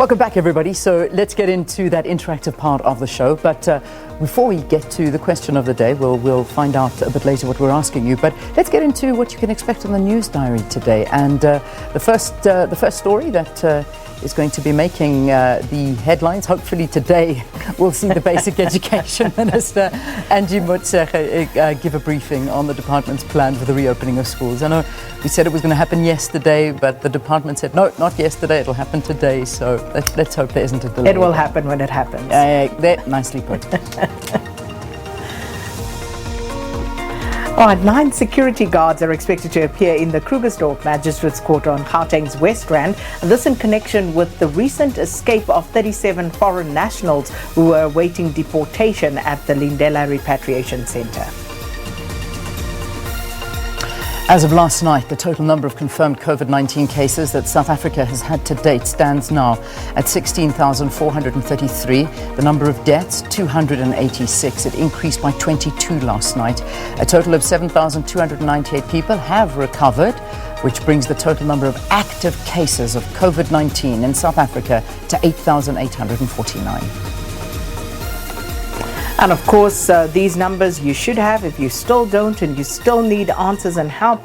Welcome back, everybody. So let's get into that interactive part of the show. But before we get to the question of the day, we'll find out a bit later what we're asking you. But let's get into what you can expect on the news diary today. And the first story that is going to be making the headlines, hopefully today, we'll see the Basic Education Minister, Angie Motshekga, give a briefing on the department's plan for the reopening of schools. I know we said it was going to happen yesterday, but the department said, no, not yesterday, it'll happen today. So let's hope there isn't a delay. It will happen when it happens. Nicely put. All right, 9 security guards are expected to appear in the Krugersdorp Magistrates Court on Gauteng's West Rand, and this in connection with the recent escape of 37 foreign nationals who were awaiting deportation at the Lindela Repatriation Centre. As of last night, the total number of confirmed COVID-19 cases that South Africa has had to date stands now at 16,433. The number of deaths, 286. It increased by 22 last night. A total of 7,298 people have recovered, which brings the total number of active cases of COVID-19 in South Africa to 8,849. And of course, these numbers you should have. If you still don't and you still need answers and help,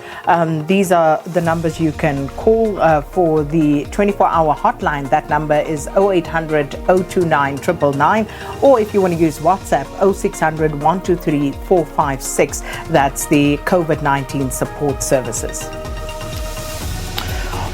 these are the numbers you can call for the 24-hour hotline. That number is 0800 029 999, or if you want to use WhatsApp, 0600 123 456. That's the COVID-19 support services.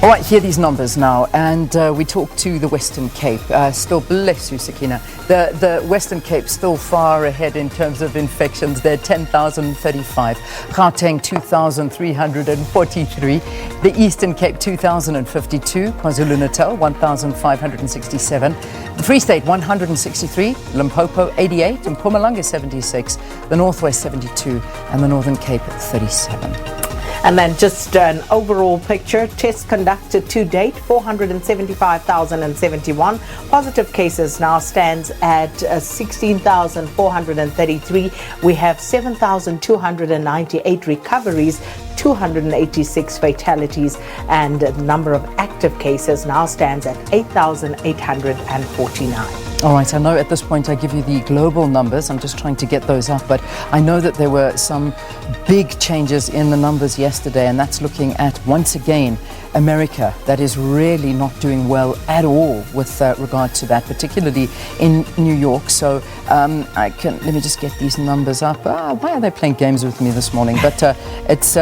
All right, hear these numbers now, and we talk to the Western Cape. Still, bless you, Sakina. The Western Cape still far ahead in terms of infections. They're 10,035. Gauteng, 2,343. The Eastern Cape, 2,052. KwaZulu-Natal, 1,567. The Free State, 163. Limpopo, 88. And Mpumalanga, 76. The Northwest, 72. And the Northern Cape, 37. And then just an overall picture. Tests conducted to date, 475,071. Positive cases now stands at 16,433. We have 7,298 recoveries, 286 fatalities, and the number of active cases now stands at 8,849. All right, I know at this point I give you the global numbers. I'm just trying to get those up, but I know that there were some big changes in the numbers yesterday, and that's looking at, once again, America, that is really not doing well at all with regard to that, particularly in New York. So let me just get these numbers up. Why are they playing games with me this morning? But it's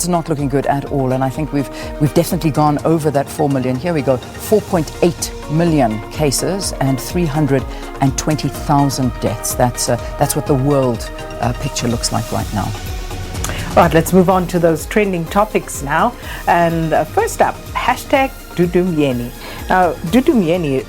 not looking good at all, and I think we've definitely gone over that 4 million. Here we go, 4.8 million cases and 320,000 deaths. That's what the world picture looks like right now. All right, let's move on to those trending topics now. And first up, hashtag Dudumyeni. Now, Dudumyeni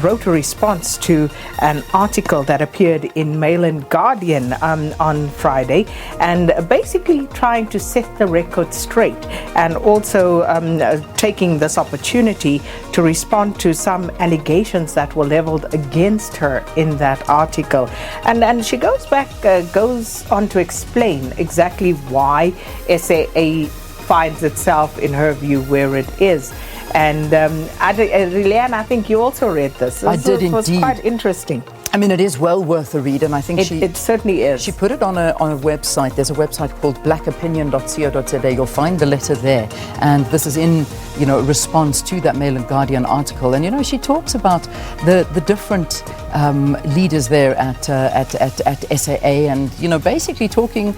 wrote a response to an article that appeared in Mail and Guardian on Friday, and basically trying to set the record straight, and also taking this opportunity to respond to some allegations that were leveled against her in that article. And she goes on to explain exactly why SAA finds itself, in her view, where it is. And Rileanne, I think you also read this. I did indeed. It was quite interesting. I mean, it is well worth a read, and I think it certainly is. She put it on a website. There's a website called blackopinion.co.za. You'll find the letter there, and this is in response to that Mail and Guardian article. And she talks about the different leaders there at SAA, and basically putting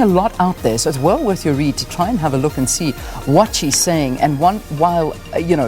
a lot out there. So it's well worth your read to try and have a look and see what she's saying. And while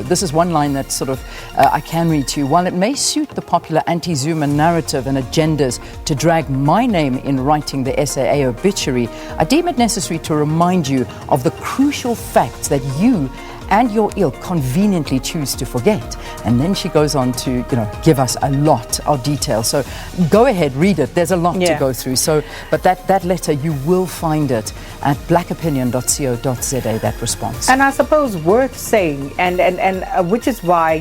this is one line that sort of I can read to you. While it may suit the popular anti-Zuma narrative and agendas to drag my name in writing the SAA obituary, I deem it necessary to remind you of the crucial facts that you and your ilk conveniently choose to forget. And then she goes on to, give us a lot of detail. So go ahead, read it. There's a lot to go through. So, but that letter, you will find it at blackopinion.co.za, that response. And I suppose worth saying, and which is why,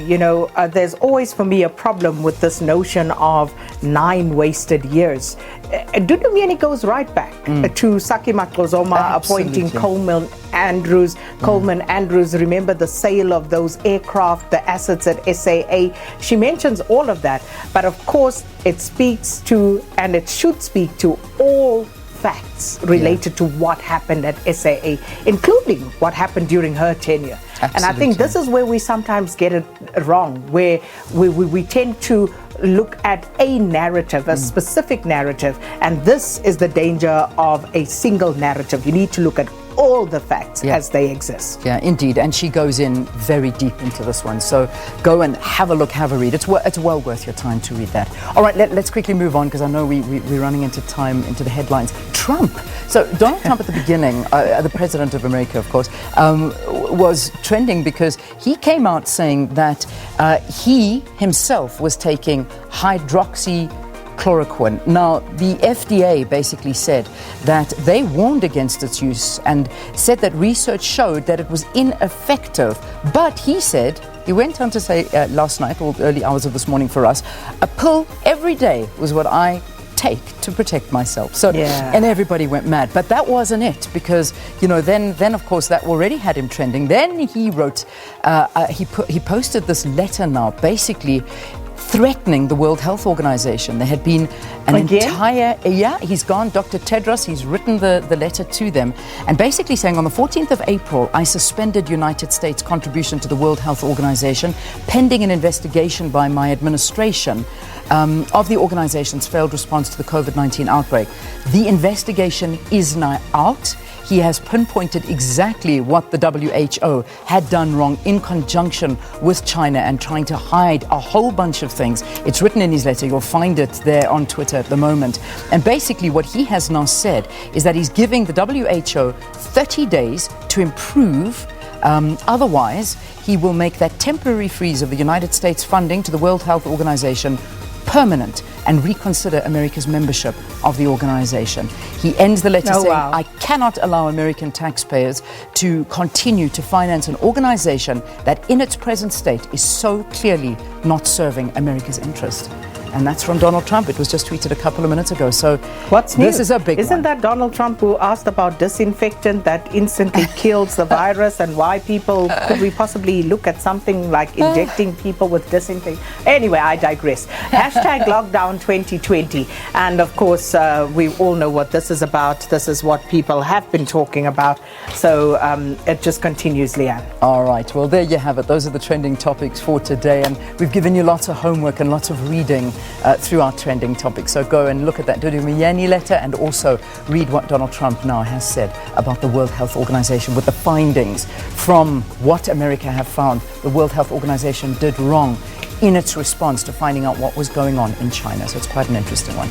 there's always for me a problem with this notion of 9 wasted years. Dudumyeni goes right back to Saki Matlozoma appointing Coleman Andrews. Remember remember the sale of those aircraft, the assets at SAA. She mentions all of that, but of course it speaks to, and it should speak to, all facts related to what happened at SAA, including what happened during her tenure. Absolutely. And I think this is where we sometimes get it wrong, where we tend to look at a narrative, a specific narrative, and this is the danger of a single narrative. You need to look at all the facts as they exist. Yeah, indeed. And she goes in very deep into this one. So go and have a look, have a read. It's well worth your time to read that. All right, let's quickly move on, because I know we're running into time, into the headlines. Trump. So Donald Trump at the beginning, the president of America, of course, was trending because he came out saying that he himself was taking hydroxychloroquine. Now, the FDA basically said that they warned against its use and said that research showed that it was ineffective. But he said, he went on to say last night, or early hours of this morning for us, a pill every day was what I take to protect myself. So, and everybody went mad. But that wasn't it, because, you know, then of course that already had him trending. Then he wrote, he posted this letter now, basically threatening the World Health Organization. There had been an entire, he's gone, Dr. Tedros, he's written the letter to them, and basically saying, on the 14th of April, I suspended United States contribution to the World Health Organization pending an investigation by my administration of the organization's failed response to the COVID-19 outbreak. The investigation is now out. He has pinpointed exactly what the WHO had done wrong in conjunction with China and trying to hide a whole bunch of things. It's written in his letter. You'll find it there on Twitter at the moment. And basically what he has now said is that he's giving the WHO 30 days to improve. Otherwise, he will make that temporary freeze of the United States funding to the World Health Organization permanent and reconsider America's membership of the organization. He ends the letter saying, I cannot allow American taxpayers to continue to finance an organization that in its present state is so clearly not serving America's interest. And that's from Donald Trump. It was just tweeted a couple of minutes ago. So what's new? This is a big one. Isn't that Donald Trump who asked about disinfectant that instantly kills the virus, and why people, could we possibly look at something like injecting people with disinfectant? Anyway, I digress. Hashtag lockdown 2020. And of course, we all know what this is about. This is what people have been talking about. So it just continues, Leanne. All right. Well, there you have it. Those are the trending topics for today. And we've given you lots of homework and lots of reading through our trending topics. So go and look at that Dudu Myeni letter, and also read what Donald Trump now has said about the World Health Organization, with the findings from what America have found the World Health Organization did wrong in its response to finding out what was going on in China. So it's quite an interesting one.